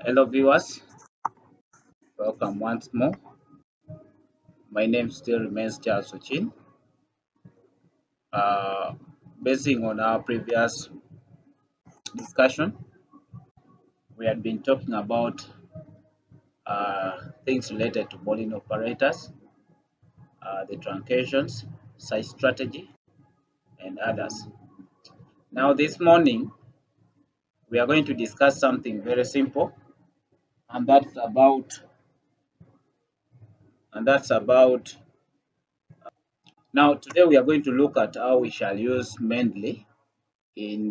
Hello viewers, welcome once more. My name still remains Charles Ochin. Uh, Basing on our previous discussion, we had been talking about things related to bowling operators, the truncations, size strategy, and others. Now this morning, we are going to discuss something very simple, and that's about. Now today we are going to look at how we shall use Mendeley in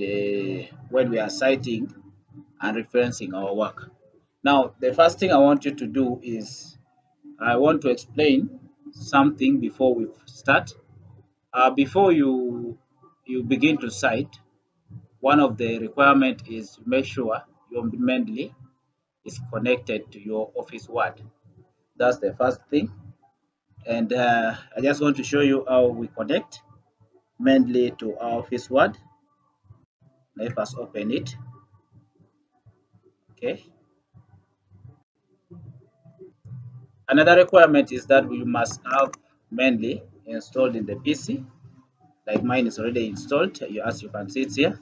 when we are citing and referencing our work. Now, the first thing I want you to do is I want to explain something before we start. Before you begin to cite, one of the requirement is to make sure your Mendeley is connected to your Office Word. That's the first thing. And I just want to show you how we connect Mendeley to our Office Word. Let us open it. Okay. Another requirement is that we must have Mendeley installed in the PC. Like mine is already installed. As you can see it here,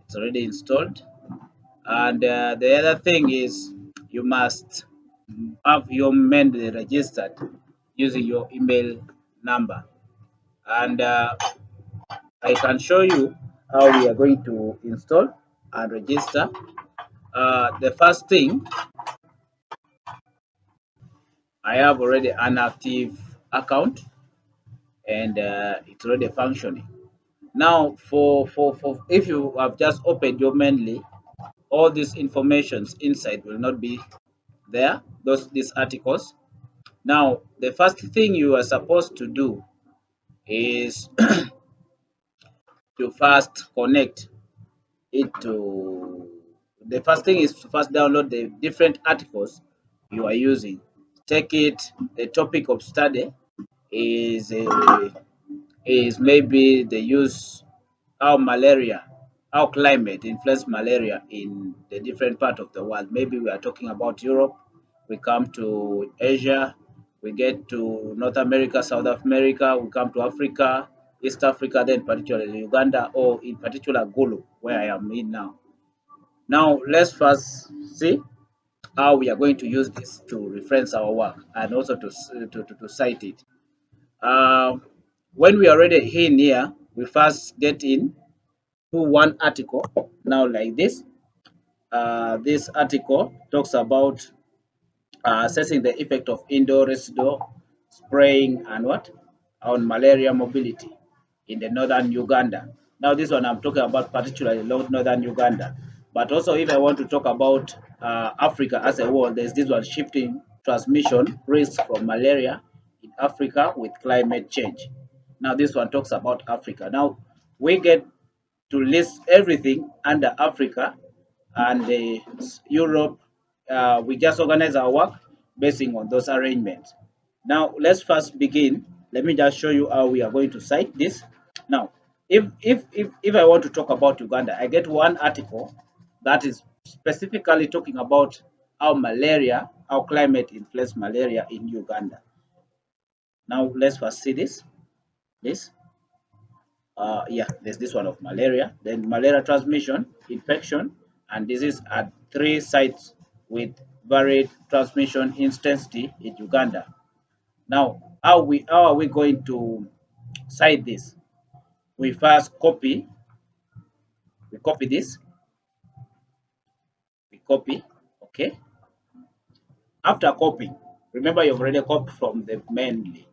it's already installed. And the other thing is you must have your Mendeley registered using your email number. And I can show you how we are going to install and register. The first thing, I have already an active account and it's already functioning. Now, for if you have just opened your Mendeley, all these informations inside will not be there. These articles. Now, the first thing you are supposed to do is to first connect it to. The first thing is to first download the different articles you are using. Take it. The topic of study is maybe the use how malaria, how climate influence malaria in the different part of the world. Maybe we are talking about Europe, we come to Asia, we get to North America, South America, we come to Africa, East Africa, then particularly Uganda, or in particular Gulu, where I am in now. Now let's first see how we are going to use this to reference our work and also to cite it. Um, when we are already in here, we first get in to one article. Now, like this, this article talks about assessing the effect of indoor residual spraying and what on malaria mobility in the northern Uganda. Now, this one I'm talking about particularly northern Uganda, but also if I want to talk about Africa as a whole, there's this one shifting transmission risk from malaria in Africa with climate change. Now, this one talks about Africa. Now, we get to list everything under Africa and Europe. We just organize our work basing on those arrangements. Now, let's first begin. Let me just show you how we are going to cite this. Now, if I want to talk about Uganda, I get one article that is specifically talking about how climate influence malaria in Uganda. Now, let's first see this. Yeah, there's this one of malaria, then malaria transmission, infection, and disease at three sites with varied transmission intensity in Uganda. Now, how are we going to cite this? We first copy this, we copy, okay. After copying, remember you've already copied from the Mendeley.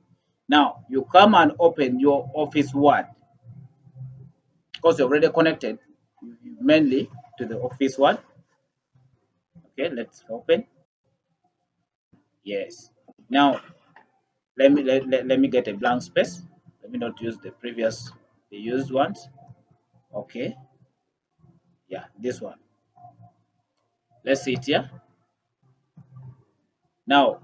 Now you come and open your Office Word because you're already connected mainly to the Office Word. Okay, let's open. Yes. Now let me get a blank space. Let me not use the used ones. Okay. Yeah, this one. Let's see it here. Now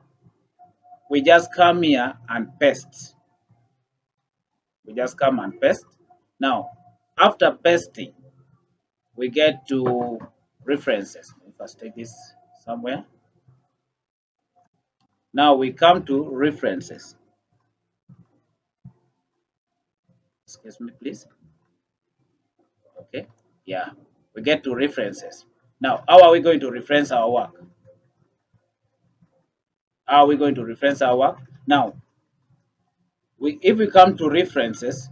we just come here and paste. We just come and paste. Now after pasting, we get to references. first take this somewhere. Now we come to references. Excuse me, please. Okay. Yeah. We get to references. Now, how are we going to reference our work? How are we going to reference our work? Now, if we come to references,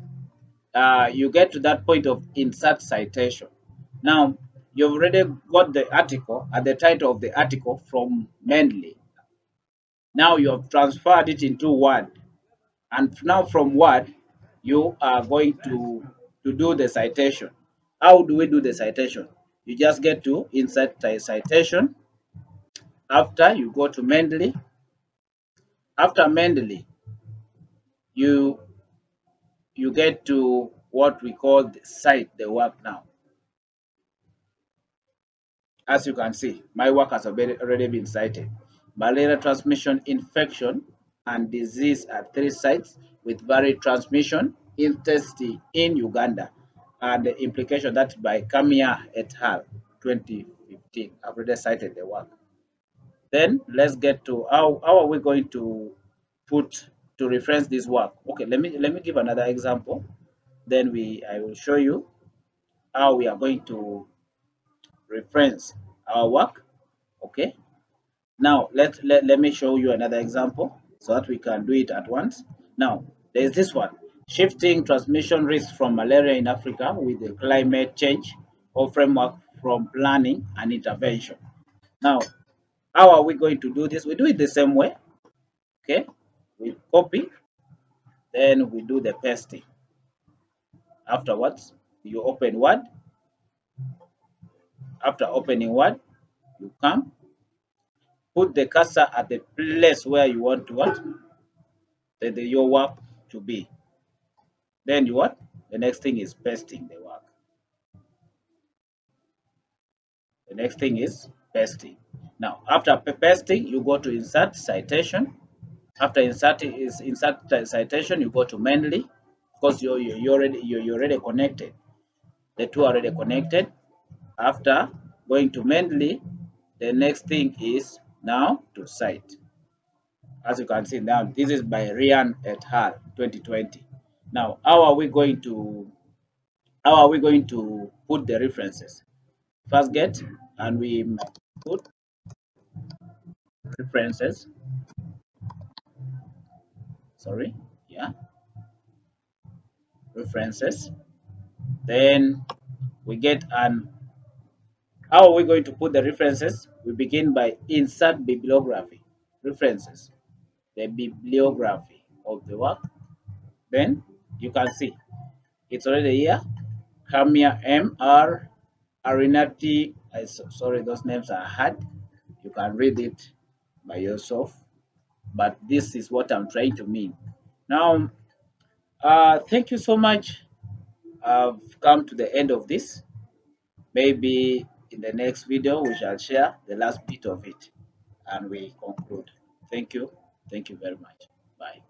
you get to that point of insert citation. Now, you've already got the article and the title of the article from Mendeley. Now you have transferred it into Word, and now from Word, you are going to do the citation. How do we do the citation? You just get to insert the citation. After you go to Mendeley. After Mendeley, you you get to what we call the cite the work now. As you can see, my work has already been cited. Malaria transmission, infection, and disease at 3 sites with varied transmission intensity in Uganda, and the implication that by Kamia et al. 2015. I've already cited the work. Then let's get to how are we going to put to reference this work. Okay, let me give another example. Then I will show you how we are going to reference our work. Okay. Now let me show you another example so that we can do it at once. Now there's this one: shifting transmission risk from malaria in Africa with the climate change or framework from planning and intervention. Now, how are we going to do this? We do it the same way. Okay, we copy, then we do the pasting. Afterwards, you open Word. After opening Word, you come, put the cursor at the place where you want to what your work to be. Then you what? The next thing is pasting the work. The next thing is pasting. Now, after pasting, you go to insert citation. After insert citation, you go to Mendeley because you're already connected. The two are already connected. After going to Mendeley, the next thing is now to cite. As you can see now, this is by Ryan et al. 2020. Now, how are we going to put the references? First get, and we put references. Sorry, yeah, references. Then we get an. How are we going to put the references? We begin by insert bibliography. References, the bibliography of the work. Then you can see it's already here. Kamia M.R. Arinati. Sorry, those names are hard. You can read it by yourself. But this is what I'm trying to mean. Now, thank you so much. I've come to the end of this. Maybe in the next video, we shall share the last bit of it and we conclude. Thank you. Thank you very much. Bye.